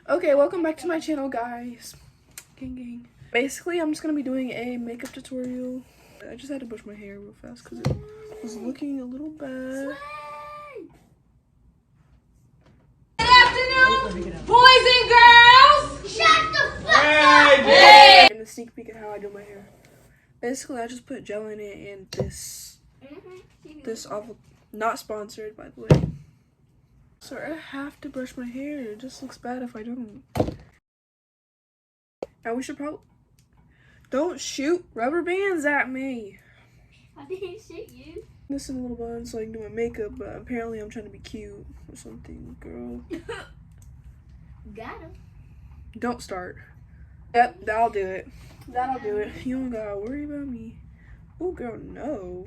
Okay, welcome back to my channel, guys. Gang gang. Basically, I'm just gonna be doing a makeup tutorial. I just had to brush my hair real fast because it was looking a little bad. Good afternoon, boys and girls. Shut the fuck up. Hey! And a sneak peek at how I do my hair. Basically, I just put gel in it and this awful, not sponsored by the way. So I have to brush my hair. It just looks bad if I don't. And we should probably don't shoot rubber bands at me. I didn't shoot you. This is a little bun so I can do my makeup, but apparently I'm trying to be cute or something, girl. Got him. Don't start. Yep, that'll do it. That'll do it. You don't gotta worry about me. Oh, girl, no.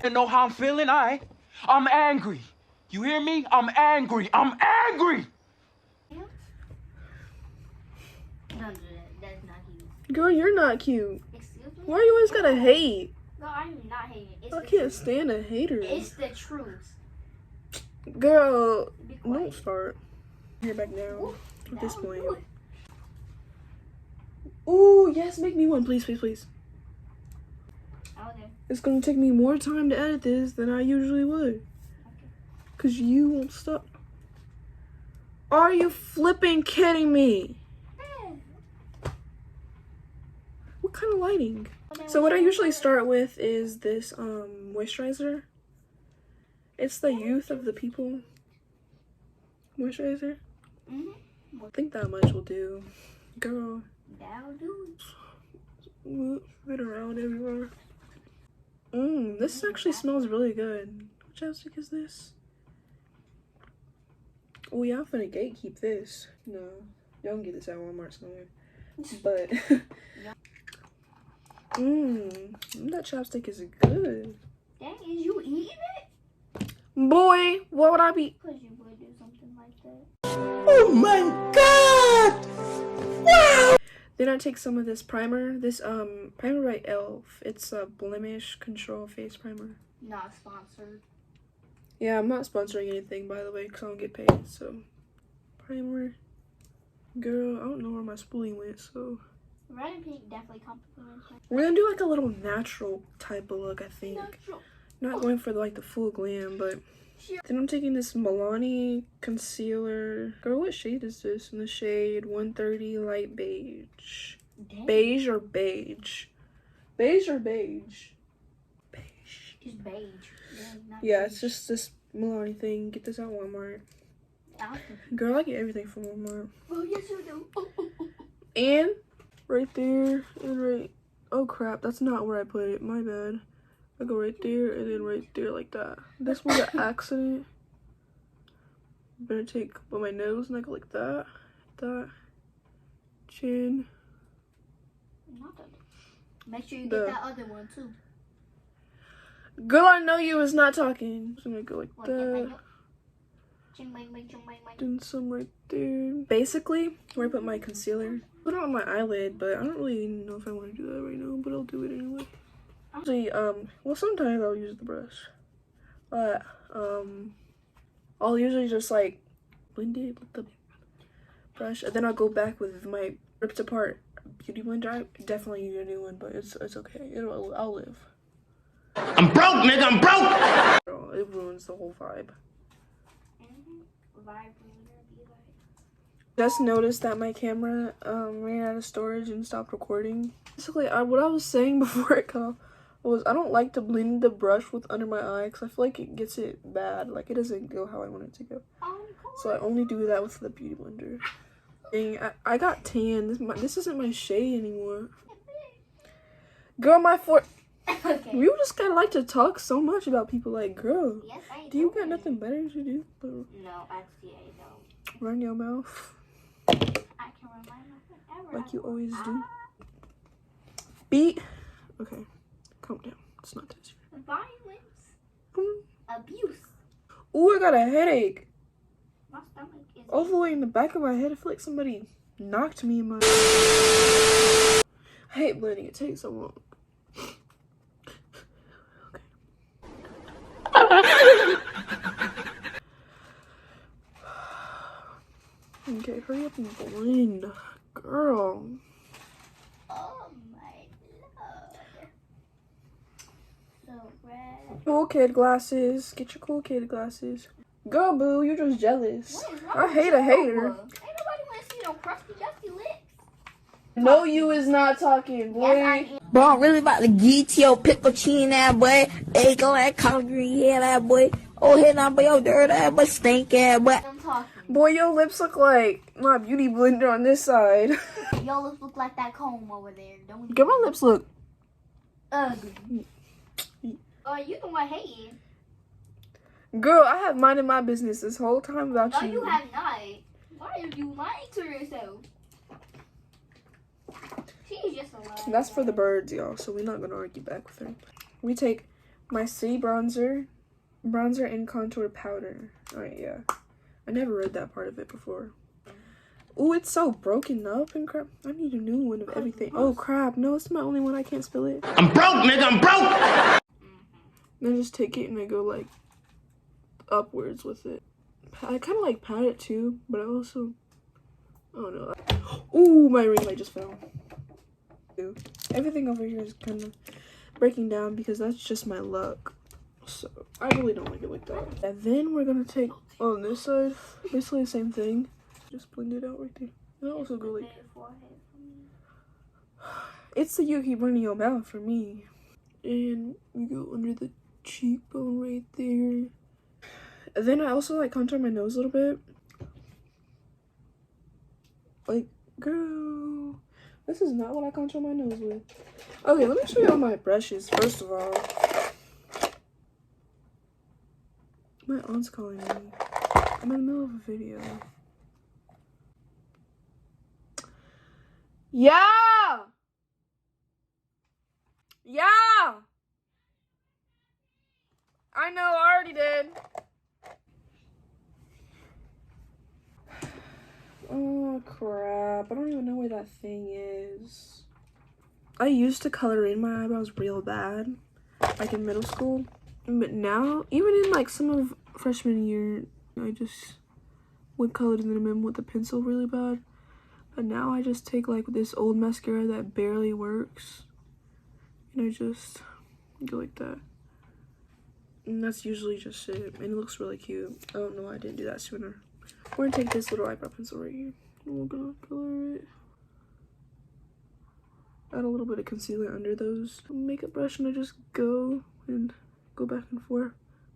You know how I'm feeling? I'm angry. You hear me? I'm angry. I'm angry. Don't do that. That's not cute. Girl, you're not cute. Excuse me? Why you always gotta hate? No, I'm not hating. It's I the can't truth. stand a hater. It's the truth. Girl, Be quiet. don't start. Here back now. At this point. Ooh, yes, make me one, please, please, please. Okay. It's gonna take me more time to edit this than I usually would. Cause you won't stop. Are you flipping kidding me? What kind of lighting? So what I usually start with is this moisturizer. It's the Youth of the People moisturizer. I think that much will do. Girl, That'll do. move it around everywhere. This actually smells really good. What chapstick is this? Oh yeah, I'm finna gatekeep this. No, y'all can get this at Walmart somewhere. But that chapstick is good. Dang, is you eating it? Boy, what would I be? Because you would do something like that. Oh my God! Wow! Then I take some of this primer. This primer by e.l.f. It's a blemish control face primer. Not sponsored. Yeah, I'm not sponsoring anything, by the way, because I don't get paid. So, primer. Girl, I don't know where my spoolie went, so. Red and pink definitely compliments. We're gonna do like a little natural type of look, I think. Natural. Not going for like the full glam, but. Then I'm taking this Milani concealer. Girl, what shade is this? In the shade 130 light beige. Dang. Beige or beige? Beige or beige? Beige. It's beige. Not Yeah, beige. it's just this Milani thing. Get this at Walmart. Awesome. Girl, I get everything from Walmart. Oh, yes, you do. And right there and right. Oh crap, that's not where I put it. My bad. I go right there and then right there like that. This was an accident. Better take with my nose and I go like that. That. Chin. Not that. Make sure you The- get that other one too. Girl, I know you was not talking. So I'm gonna go like What, that. Ching, bang, bang, ching, bang, bang. Then some right there. Basically, where I put my concealer. Put it on my eyelid, but I don't really know if I want to do that right now, but I'll do it anyway. Actually, well, sometimes I'll use the brush. But, I'll usually just, like, blend it with the brush. And then I'll go back with my ripped apart beauty blender. I definitely need a new one, but it's okay. I'll live. I'm broke, nigga. I'm broke. Girl, it ruins the whole vibe. Just noticed that my camera ran out of storage and stopped recording. Basically, what I was saying before it cut off was I don't like to blend the brush with under my eye because I feel like it gets it bad. Like, it doesn't go how I want it to go. So I only do that with the beauty blender. Dang, I got tan. This isn't my shade anymore. Girl, Okay. you just kind of like to talk so much about people. Like, girl, Yes, I do you got nothing better to do but No, actually, I don't. run your mouth I can remind myself ever. like you always do? Beat. Okay, calm down. It's not that serious. Violence. Abuse. Ooh, I got a headache. My stomach is. All the way in the back of my head. I feel like somebody knocked me in my. I hate blending. It takes so long. Okay. Okay, hurry up and blend. Girl. Oh my lord. So red. Cool kid glasses. Get your cool kid glasses. Girl, boo, you're just jealous. What is wrong I with hate you? a hater. Ain't nobody want to see no crusty, dusty lips. No, you is not talking, boy. Yes, I am. Bro, I'm really about to get your pickle chin that boy. Hey, go that collard green hair that boy. Oh, head on boy, your dirt ass boy, stink ass boy. I'm talking. Boy, your lips look like my beauty blender on this side. Your lips look like that comb over there. Don't Get my lips look. ugly. Oh, you the one hating. Girl, I have minded my business this whole time about No, you. you have not. Why are you lying to yourself? She's just a liar. That's for the birds, y'all, so we're not gonna argue back with her. We take my C bronzer and contour powder. Alright, yeah. I never read that part of it before. Ooh, it's so broken up and crap. I need a new one of everything. Oh crap, no, it's my only one. I can't spill it. I'm broke, nigga, I'm broke! Then I just take it and I go like upwards with it. I kind of like pat it too, but I also, oh no. Ooh, my ring light just fell. Everything over here is kind of breaking down because that's just my luck. So I really don't like it like that. And then we're gonna take on this side, basically the same thing. Just blend it out right there. And I also go like, it's the you keep running your mouth for me. And we go under the cheekbone right there. And then I also like contour my nose a little bit. Like, girl, this is not what I contour my nose with. Okay, let me show you all my brushes first of all. My aunt's calling me. I'm in the middle of a video. Yeah! Yeah! I know, I already did. Oh crap, I don't even know where that thing is. I used to color in my eyebrows real bad, like in middle school. But now, even in like some of freshman year, I just would color in them with a pencil really bad. But now I just take like this old mascara that barely works. And I just go like that. And that's usually just it. And it looks really cute. I don't know why I didn't do that sooner. We're gonna take this little eyebrow pencil right here. And we're gonna color it. Add a little bit of concealer under those. Makeup brush and I just go and go back and forth.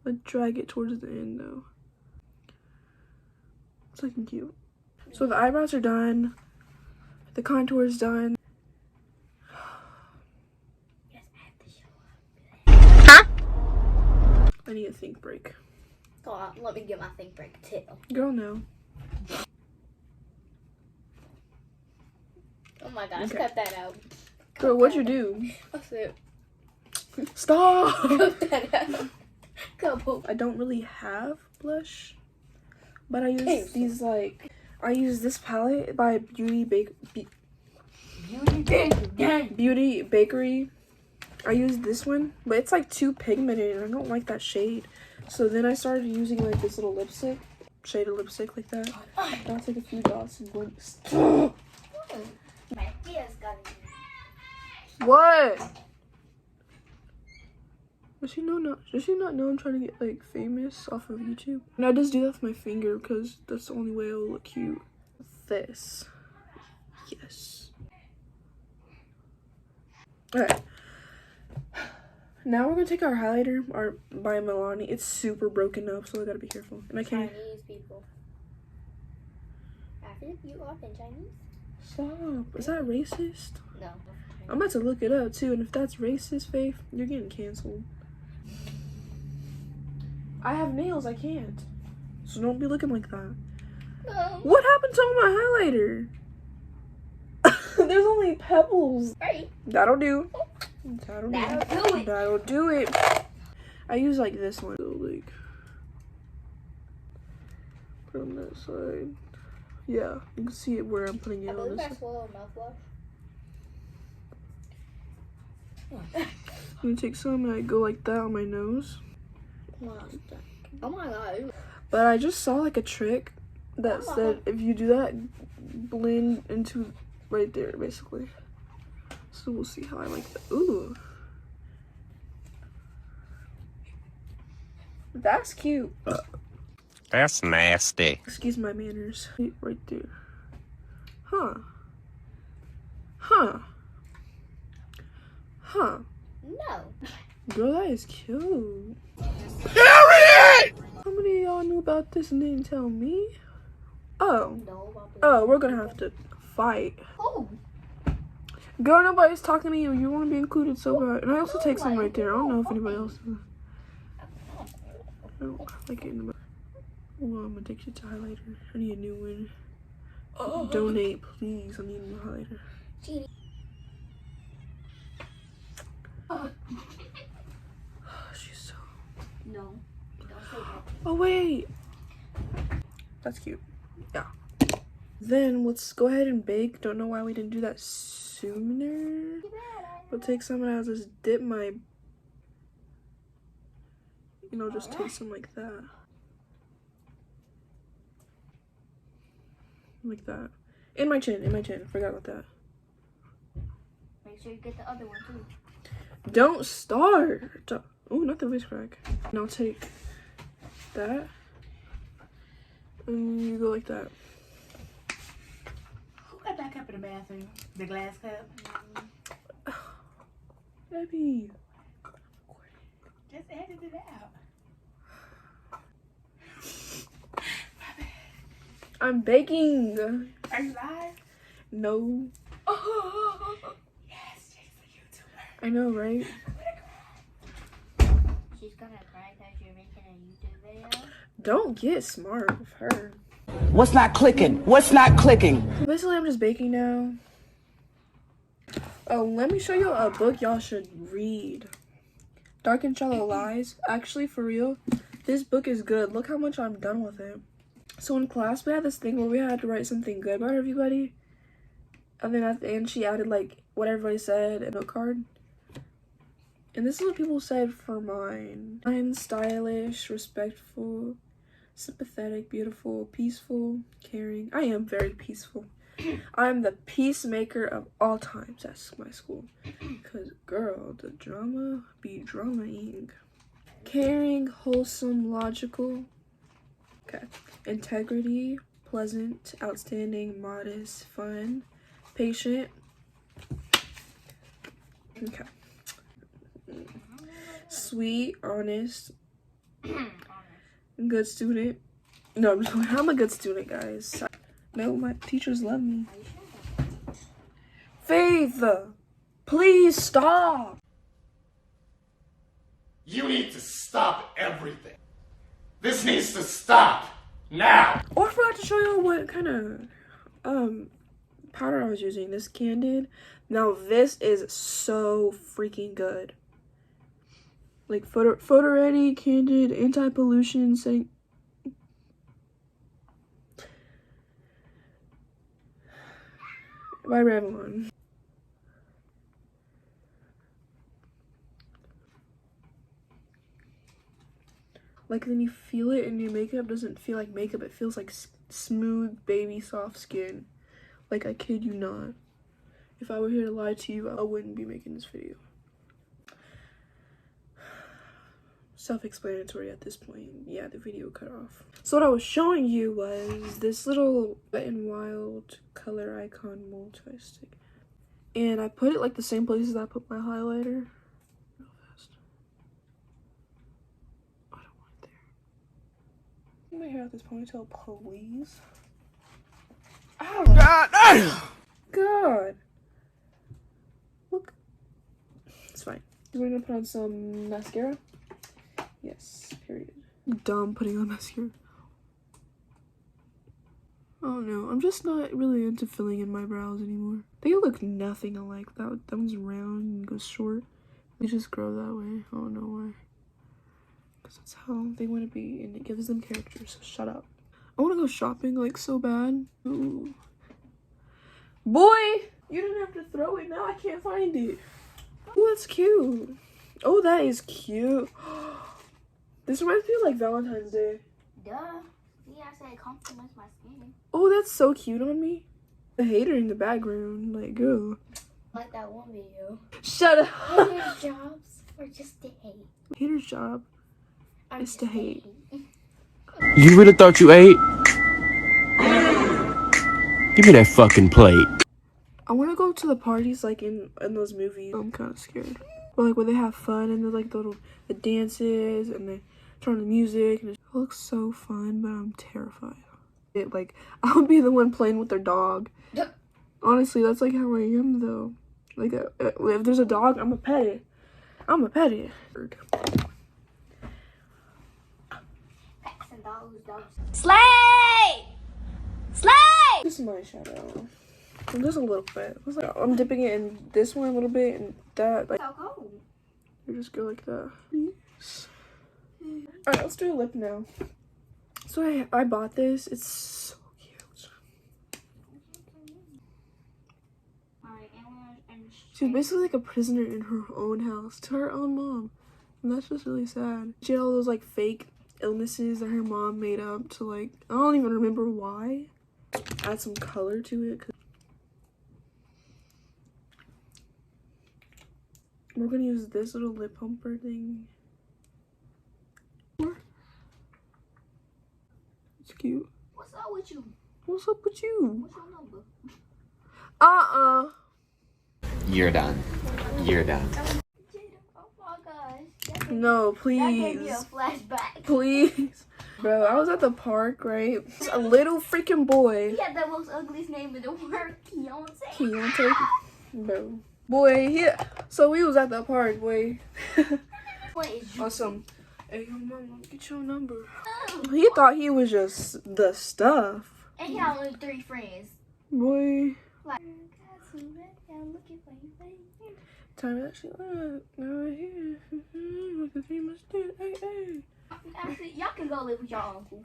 I drag it towards the end though. It's looking cute. So the eyebrows are done. The contour is done. Huh? I need a think break. Go on, let me get my think break too. Girl, no. Oh my gosh, Okay. cut that out. Girl, what'd you do? That's it. Stop! Cut that out. Couple. I don't really have blush, but I use these like, I use this palette by Beauty Bakery. I use this one, but it's like too pigmented and I don't like that shade. So then I started using like this little lipstick, shade of lipstick like that. I'll take a few dots and blend. My hair's got it. What? Does she not know I'm trying to get like famous off of YouTube? And I just do that with my finger because that's the only way it'll look cute. This. Yes. Alright. Now we're gonna take our highlighter, by Milani. It's super broken up, so I gotta be careful. And I can't. Chinese people. After you are in Chinese? Stop. Is that racist? No. I'm about to look it up too, and if that's racist, Faith, you're getting canceled. I have nails, I can't. So don't be looking like that. What happened to all my highlighter? There's only pebbles. Right. That'll do. That'll That'll do it. That'll do it. I use like this one. So like, put on that side. Yeah, you can see it where I'm putting it I on believe this I side. swallowed mouthwash. I'm gonna take some and I go like that on my nose. Oh my god. But I just saw like a trick that said if you do that, blend into right there, basically. So we'll see how I like that. Ooh. That's cute. That's nasty. Excuse my manners. Right there. Huh. Huh. Huh. No. Girl, that is cute. Harriet! How many of y'all knew about this and didn't tell me? Oh. Oh, we're gonna have to fight. Oh. Girl, nobody's talking to you. You want to be included so bad. And I also take some right there. I don't know if anybody else does. I don't like it in the... Oh, I'm addicted to highlighter. I need a new one. Oh. Donate, please. I need a new highlighter. Oh. She's so... No. Don't say that. Oh, wait. That's cute. Yeah. Then let's go ahead and bake. Don't know why we didn't do that sooner. We'll take some and I'll just dip my... You know, just take some like that. Like that. In my chin, Forgot about that. Make sure you get the other one too. Don't start. Oh, not the voice crack. And I'll take that. And you go like that. Who got that cup in the bathroom? The glass cup? Debbie. Just edit it out. I'm baking. Are you live? No. Yes, she's a YouTuber. I know, right? She's gonna cry because you're making a YouTube video. Don't get smart with her. What's not clicking? What's not clicking? Basically, I'm just baking now. Oh, let me show you a book y'all should read. Dark and Shallow Lies. Actually, for real, this book is good. Look how much I'm done with it. So in class, we had this thing where we had to write something good about everybody. And then at the end, she added, like, what everybody said in a note card. And this is what people said for mine. I'm stylish, respectful, sympathetic, beautiful, peaceful, caring. I am very peaceful. I'm the peacemaker of all times at my school. Because, girl, the drama be drama-ing. Caring, wholesome, logical. Okay. Integrity, pleasant, outstanding, modest, fun, patient. Okay. Sweet, honest, good student. No, I'm a good student, guys. No, my teachers love me. Faith, please stop. You need to stop everything. This needs to stop now. Oh, I forgot to show you what kind of powder I was using. This Candid. Now this is so freaking good. Like photo ready, Candid, anti-pollution setting. By Revlon. Like then you feel it and your makeup doesn't feel like makeup. It feels like smooth, baby, soft skin. Like I kid you not. If I were here to lie to you, I wouldn't be making this video. Self-explanatory at this point. Yeah, the video cut off. So what I was showing you was this little Wet n Wild color icon multi-stick. And I put it like the same places I put my highlighter. Real fast. I don't want it there. My hair out this ponytail, please. Ow! God damn! God! Look. It's fine. We're gonna put on some mascara. Yes, period. Dumb putting on mascara. Oh no, I'm just not really into filling in my brows anymore. They look nothing alike. That one's round and goes short. They just grow that way. I don't know why. Because that's how they want to be and it gives them character, so shut up. I want to go shopping like so bad. Ooh. Boy! You didn't have to throw it. Now I can't find it. Oh, that's cute. Oh, that is cute. This reminds me of like Valentine's Day. Duh. See, I said it complements my skin. Oh, that's so cute on me. The hater in the background, like, girl. Like that one video. Shut up. Haters' jobs or just to hate? Hater's job Or is just to hate. You really thought you ate? Give me that fucking plate. I want to go to the parties like in those movies. I'm kind of scared. But like where they have fun and like the dances and they turn on the music and it looks so fun, but I'm terrified. Like I'll be the one playing with their dog. Honestly, that's like how I am though. Like if there's a dog, I'm a pet it. I'm a pet it. Slay! Slay! This is my shadow. And just a little bit. It's like, I'm dipping it in this one a little bit and that. Like, you just go like that. Alright, let's do a lip now. So I bought this. It's so cute. She's basically like a prisoner in her own house to her own mom. And that's just really sad. She had all those like fake illnesses that her mom made up to like, I don't even remember why. Add some color to it. We're gonna use this little lip pumper thing. It's cute. What's up with you? What's up with you? What's your number? You're done. You're done. Oh my gosh. No, That gave me a please. flashback. Please. Bro, I was at the park, right? A little freaking boy. He had the most ugliest name in the world, Keontae. Keontae. Bro. Boy, so we was at the park, boy. What is you? Awesome. Hey, your mama, get your number. He thought he was just the stuff. And he had only 3 friends. Boy. Like, Time actually right here. Like the 3 must do. Hey. actually, y'all can go live with y'all uncle.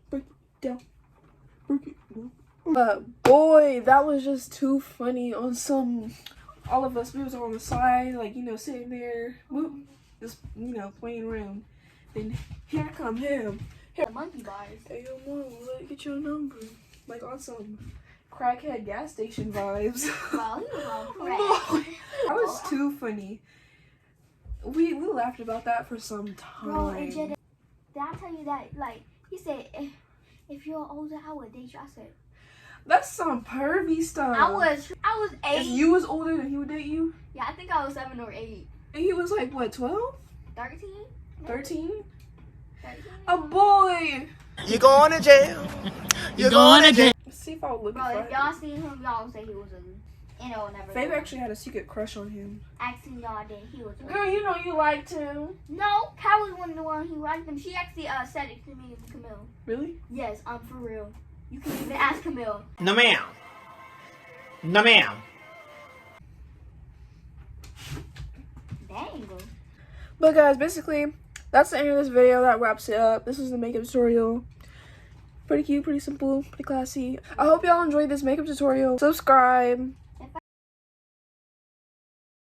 Break it down. Break it down. But boy, that was just too funny on some. All of us, we was on the side, like, you know, sitting there, whoop, just, you know, playing around. Then here come him. The monkey bars. Hey, yo, mom, let get your number. Like on some crackhead gas station vibes. Well, he was on crack. That was too funny. We laughed about that for some time. Bro, and Jada, did I tell you that, like, he said, if you're older, I would date you. I said, That's some pervy stuff. I was If 8. you was older than he would date you, Yeah, I think I was 7 or 8. and he was like, what, 12? 13? 13? 13? A boy! You going to jail. You going to jail? Let's see if I would look Bro, at if y'all seen him, y'all would say he was ugly. And it'll never Faith go. actually had a secret crush on him. Asking y'all that he was ugly. Girl, you know you liked him. No, Cal was one of the ones who liked him. She actually said it to me and Camille. Really? Yes, I'm for real. You can even ask Camille. No, ma'am. No, ma'am. Dang, bro. But guys, basically, that's the end of this video. That wraps it up. This is the makeup tutorial. Pretty cute, pretty simple, pretty classy. I hope y'all enjoyed this makeup tutorial. Subscribe.